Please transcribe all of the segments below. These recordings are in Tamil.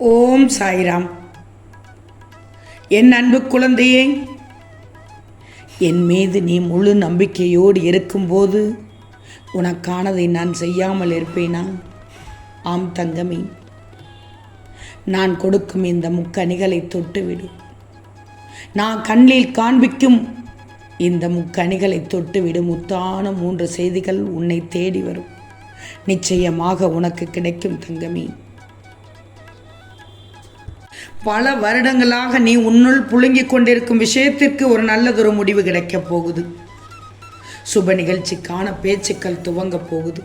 ஓம் சாய்ராம். என் அன்பு குழந்தையே, என் மீது நீ முழு நம்பிக்கையோடு இருக்கும்போது உனக்கானதை நான் செய்யாமல் இருப்பேனா? ஆம் தங்கமே, நான் கொடுக்கும் இந்த முக்கணிகளை தொட்டுவிடு. நான் கண்ணில் காண்பிக்கும் இந்த முக்கணிகளை தொட்டுவிடு. முத்தான 3 செய்திகள் உன்னை தேடி வரும். நிச்சயமாக உனக்கு கிடைக்கும் தங்கமே. பல வருடங்களாக நீ உன்னுள் புழுங்கிக் கொண்டிருக்கும் விஷயத்திற்கு ஒரு நல்லதொரு முடிவு கிடைக்கப் போகுது. சுப நிகழ்ச்சிக்கான பேச்சுக்கள் துவங்கப் போகுது.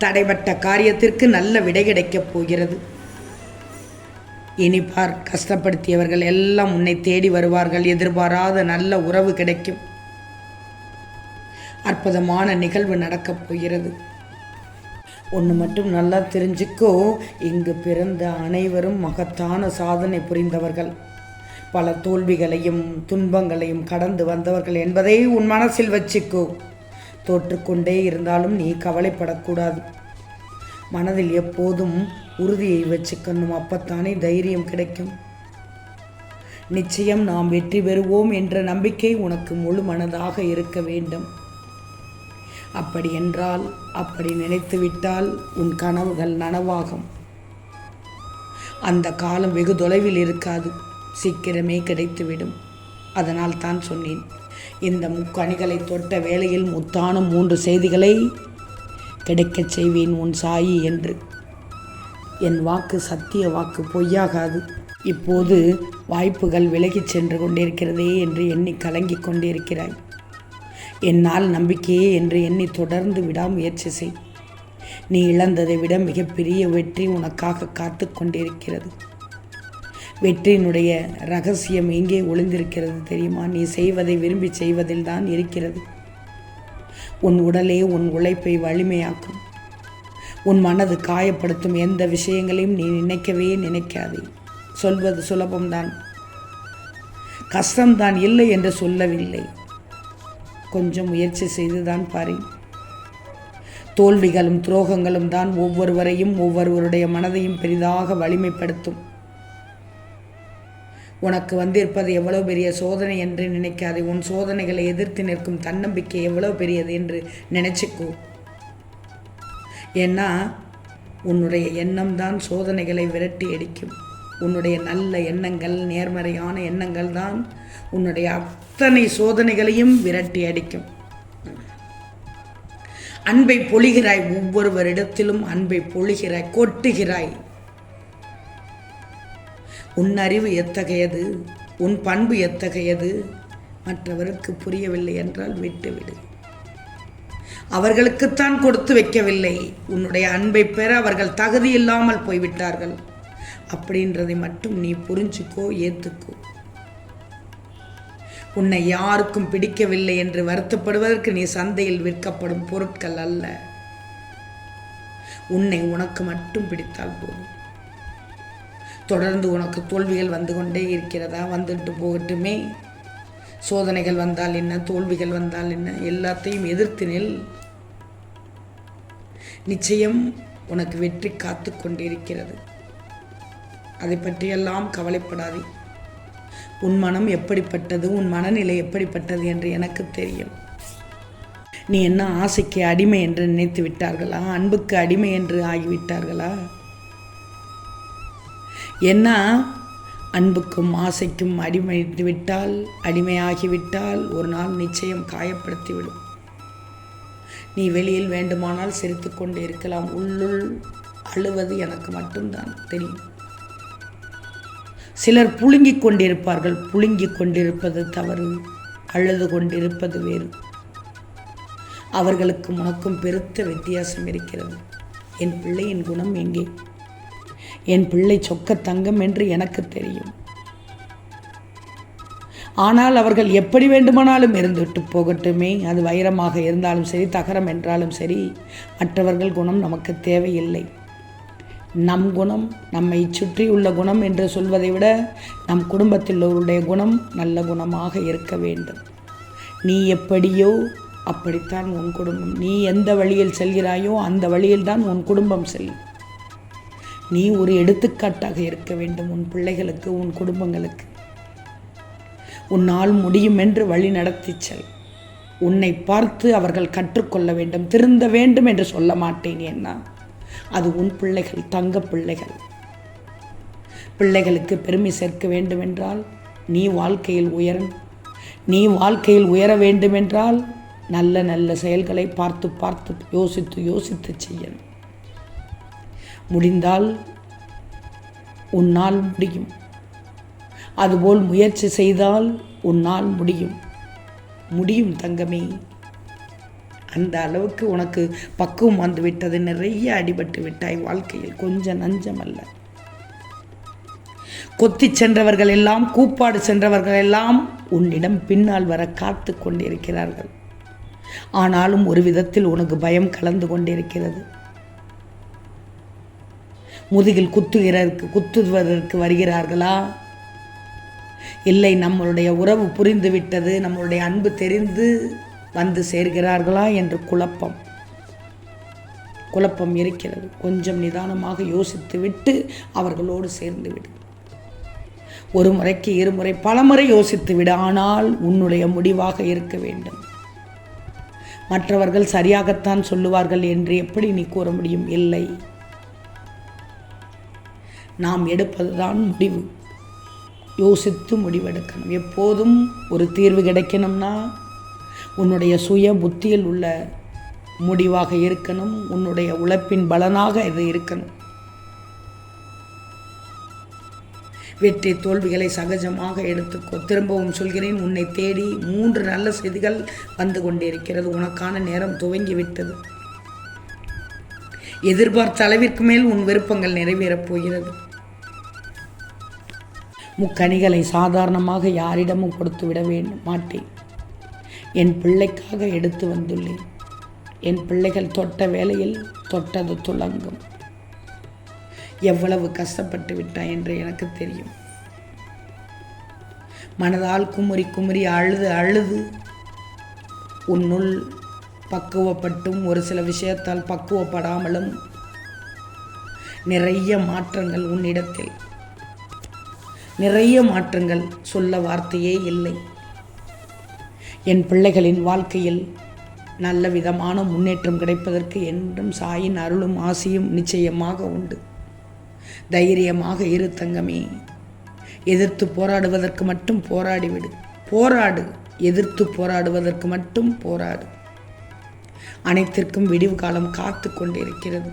தடைபட்ட காரியத்திற்கு நல்ல விடை கிடைக்கப் போகிறது. இனி பார், கஷ்டப்படுத்தியவர்கள் எல்லாம் உன்னை தேடி வருவார்கள். எதிர்பாராத நல்ல உறவு கிடைக்கும். அற்புதமான நிகழ்வு நடக்கப் போகிறது. ஒன்று மட்டும் நல்லா தெரிஞ்சுக்கோ, இங்கு பிறந்த அனைவரும் மகத்தான சாதனை புரிந்தவர்கள். பல தோல்விகளையும் துன்பங்களையும் கடந்து வந்தவர்கள் என்பதை உன் மனசில் வச்சுக்கோ. தோற்றுக்கொண்டே இருந்தாலும் நீ கவலைப்படக்கூடாது. மனதில் எப்போதும் உறுதியை வச்சுக்கணும். அப்பத்தானே தைரியம் கிடைக்கும். நிச்சயம் நாம் வெற்றி பெறுவோம் என்ற நம்பிக்கை உனக்கு முழு மனதாக இருக்க வேண்டும். அப்படி என்றால், அப்படி நினைத்துவிட்டால் உன் கனவுகள் நனவாகும். அந்த காலம் வெகு தொலைவில் இருக்காது, சீக்கிரமே கிடைத்துவிடும். அதனால் தான் சொன்னேன், இந்த முக்கணிகளை தொட்ட வேளையில் முத்தான 3 செய்திகளை கிடைக்கச் செய்வேன் உன் சாயி என்று. என் வாக்கு சத்திய வாக்கு, பொய்யாகாது. இப்போது வாய்ப்புகள் விலகிச் சென்று கொண்டிருக்கிறதே என்று எண்ணி கலங்கிக் கொண்டிருக்கிறாய். என்னால் நம்பிக்கையே என்று எண்ணி தொடர்ந்து விடாமுயற்சி செய். நீ இழந்ததை விட மிகப்பெரிய வெற்றி உனக்காக காத்து கொண்டிருக்கிறது. வெற்றியினுடைய ரகசியம் எங்கே ஒளிந்திருக்கிறது தெரியுமா? நீ செய்வதை விரும்பி செய்வதில் தான் இருக்கிறது. உன் உடலே உன் உழைப்பை வலிமையாக்கும். உன் மனது காயப்படுத்தும் எந்த விஷயங்களையும் நீ நினைக்கவே நினைக்காதே. சொல்வது சுலபம்தான், கஷ்டம்தான் இல்லை என்று சொல்லவில்லை. கொஞ்சம் முயற்சி செய்துதான் பாரு. தோல்விகளும் துரோகங்களும் தான் ஒவ்வொருவரையும் ஒவ்வொருவருடைய மனதையும் பெரிதாக வலிமைப்படுத்தும். உனக்கு வந்திருப்பது எவ்வளவு பெரிய சோதனை என்று நினைக்காதே. உன் சோதனைகளை எதிர்த்து நிற்கும் தன்னம்பிக்கை எவ்வளவு பெரியது என்று நினைச்சுக்கோ. ஏன்னா உன்னுடைய எண்ணம் தான் சோதனைகளை விரட்டி அடிக்கும். உன்னுடைய நல்ல எண்ணங்கள், நேர்மறையான எண்ணங்கள் தான் உன்னுடைய அத்தனை சோதனைகளையும் விரட்டி அடிக்கும். அன்பை பொழிகிறாய், ஒவ்வொருவரிடத்திலும் அன்பை பொழிகிறாய், கொட்டுகிறாய். உன் அறிவு எத்தகையது, உன் பண்பு எத்தகையது, மற்றவருக்கு புரியவில்லை என்றால் விட்டுவிடு. அவர்களுக்குத்தான் கொடுத்து வைக்கவில்லை. உன்னுடைய அன்பை பெற அவர்கள் தகுதி இல்லாமல் போய்விட்டார்கள். அப்படின்றதை மட்டும் நீ புரிஞ்சுக்கோ, ஏற்றுக்கோ. உன்னை யாருக்கும் பிடிக்கவில்லை என்று வருத்தப்படுவதற்கு நீ சந்தையில் விற்கப்படும் பொருட்கள் அல்ல. உன்னை உனக்கு மட்டும் பிடித்தால் போதும். தொடர்ந்து உனக்கு தோல்விகள் வந்து கொண்டே இருக்கிறதா? வந்துட்டு போகட்டுமே. சோதனைகள் வந்தால் என்ன, தோல்விகள் வந்தால் என்ன, எல்லாத்தையும் எதிர்த்து நில். நிச்சயம் உனக்கு வெற்றி காத்து கொண்டிருக்கிறது. அதை பற்றியெல்லாம் கவலைப்படாதே. உன் மனம் எப்படிப்பட்டது, உன் மனநிலை எப்படிப்பட்டது என்று எனக்கு தெரியும். நீ என்ன ஆசைக்கு அடிமை என்று நினைத்து விட்டார்களா? அன்புக்கு அடிமை என்று ஆகிவிட்டார்களா? என்ன அன்புக்கும் ஆசைக்கும் அடிமைத்து விட்டால், அடிமையாகிவிட்டால் ஒரு நாள் நிச்சயம் காயப்படுத்திவிடும். நீ வெளியில் வேண்டுமானால் சிரித்து கொண்டு இருக்கலாம், உள்ளுள் அழுவது எனக்கு மட்டும்தான் தெரியும். சிலர் புழுங்கிக் கொண்டிருப்பார்கள். புழுங்கிக் கொண்டிருப்பது தவறு, அழுது கொண்டிருப்பது வேறு. அவர்களுக்கும் உனக்கும் பெருத்த வித்தியாசம் இருக்கிறது. என் பிள்ளையின் குணம் எங்கே? என் பிள்ளை சொக்க தங்கம் என்று எனக்கு தெரியும். ஆனால் அவர்கள் எப்படி வேண்டுமானாலும் இருந்துவிட்டு போகட்டுமே. அது வைரமாக இருந்தாலும் சரி, தகரம் என்றாலும் சரி, மற்றவர்கள் குணம் நமக்கு தேவையில்லை. நம் குணம், நம்மை சுற்றியுள்ள குணம் என்று சொல்வதை விட நம் குடும்பத்தில் உள்ளவருடைய குணம் நல்ல குணமாக இருக்க வேண்டும். நீ எப்படியோ அப்படித்தான் உன் குடும்பம். நீ எந்த வழியில் செல்கிறாயோ அந்த வழியில்தான் உன் குடும்பம் செல்லும். நீ ஒரு எடுத்துக்காட்டாக இருக்க வேண்டும் உன் பிள்ளைகளுக்கு, உன் குடும்பங்களுக்கு. உன்னால் முடியும் என்று வழி நடத்திச் செல். உன்னை பார்த்து அவர்கள் கற்றுக்கொள்ள வேண்டும், திருந்த வேண்டும் என்று சொல்ல மாட்டேன். ஏன்னா அது உன் பிள்ளைகள், தங்க பிள்ளைகள். பிள்ளைகளுக்கு பெருமை சேர்க்க வேண்டுமென்றால் நீ வாழ்க்கையில் உயரணும். நீ வாழ்க்கையில் உயர வேண்டுமென்றால் நல்ல நல்ல செயல்களை பார்த்து பார்த்து யோசித்து யோசித்து செய்யணும். முடிந்தால் உன்னால் முடியும். அதுபோல் முயற்சி செய்தால் உன்னால் முடியும். முடியும் தங்கமே. அந்த அளவுக்கு உனக்கு பக்குவம் வந்து விட்டது. நிறைய அடிபட்டு விட்டாய் வாழ்க்கையில், கொஞ்சம் நஞ்சம் அல்ல. கொத்தி சென்றவர்கள் எல்லாம், கூப்பாடு சென்றவர்கள் எல்லாம் உன்னிடம் பின்னால் வர காத்து கொண்டிருக்கிறார்கள். ஆனாலும் ஒரு விதத்தில் உனக்கு பயம் கலந்து கொண்டிருக்கிறது. முதுகில் குத்துவதற்கு வருகிறார்களா? இல்லை நம்மளுடைய உறவு புரிந்து விட்டது, நம்மளுடைய அன்பு தெரிந்து வந்து சேர்கிறார்களா என்று குழப்பம் இருக்கிறது. கொஞ்சம் நிதானமாக யோசித்து விட்டு அவர்களோடு சேர்ந்து விடு. ஒரு முறைக்கு இருமுறை பலமுறை யோசித்து விடு. ஆனால் உன்னுடைய முடிவாக இருக்க வேண்டும். மற்றவர்கள் சரியாகத்தான் சொல்லுவார்கள் என்று எப்படி நீ கூற முடியும்? இல்லை, நாம் எடுப்பதுதான் முடிவு. யோசித்து முடிவெடுக்கணும். எப்போதும் ஒரு தீர்வு கிடைக்கணும்னா உன்னுடைய சுய புத்தியில் உள்ள முடிவாக இருக்கணும். உன்னுடைய உழைப்பின் பலனாக இது இருக்கணும். வெற்றி தோல்விகளை சகஜமாக எடுத்துக்கோ. திரும்பவும் சொல்கிறேன், உன்னை தேடி 3 நல்ல செய்திகள் வந்து கொண்டிருக்கிறது. உனக்கான நேரம் துவங்கிவிட்டது. எதிர்பார்த்த அளவிற்கு மேல் உன் விருப்பங்கள் நிறைவேறப் போகிறது. முக்கணிகளை சாதாரணமாக யாரிடமும் கொடுத்து விட மாட்டேன். என் பிள்ளைக்காக எடுத்து வந்துள்ளேன். என் பிள்ளைகள் தொட்ட வேளையில் தொட்டது துளங்கும். எவ்வளவு கஷ்டப்பட்டு விட்டாய் என்று எனக்கு தெரியும். மனதால் குமுறி குமுறி அழுது உன்னுள் பக்குவப்பட்டும் ஒரு சில விஷயத்தால் பக்குவப்படாமலும் நிறைய மாற்றங்கள் உன்னிடத்தில், நிறைய மாற்றங்கள், சொல்ல வார்த்தையே இல்லை. என் பிள்ளைகளின் வாழ்க்கையில் நல்ல விதமான முன்னேற்றம் கிடைப்பதற்கு என்றும் சாயின் அருளும் ஆசியும் நிச்சயமாக உண்டு. தைரியமாக இரு தங்கமே. எதிர்த்து போராடுவதற்கு மட்டும் போராடிவிடு. போராடு, எதிர்த்து போராடுவதற்கு மட்டும் போராடு. அனைத்திற்கும் விடிவு காலம் காத்து கொண்டிருக்கிறது.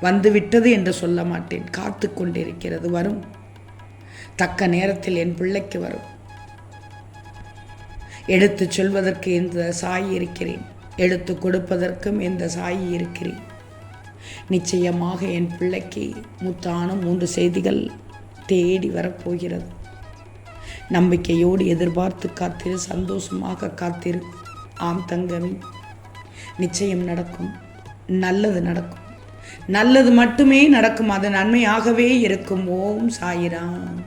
வந்துவிட்டது என்று சொல்ல மாட்டேன், காத்து கொண்டிருக்கிறது. வரும், தக்க நேரத்தில் என் பிள்ளைக்கு வரும். எடுத்து சொல்வதற்கு இந்த சாய் இருக்கிறேன், எடுத்து கொடுப்பதற்கும் இந்த சாய் இருக்கிறேன். நிச்சயமாக என் பிள்ளைக்கு முத்தான 3 செய்திகள் தேடி வரப்போகிறது. நம்பிக்கையோடு எதிர்பார்த்து காத்திரு, சந்தோஷமாக காத்திரு. ஆம் தங்கமே, நிச்சயம் நடக்கும். நல்லது நடக்கும். நல்லது மட்டுமே நடக்கும். அது நன்மையாகவே இருக்கும். ஓம் சாயிராம்.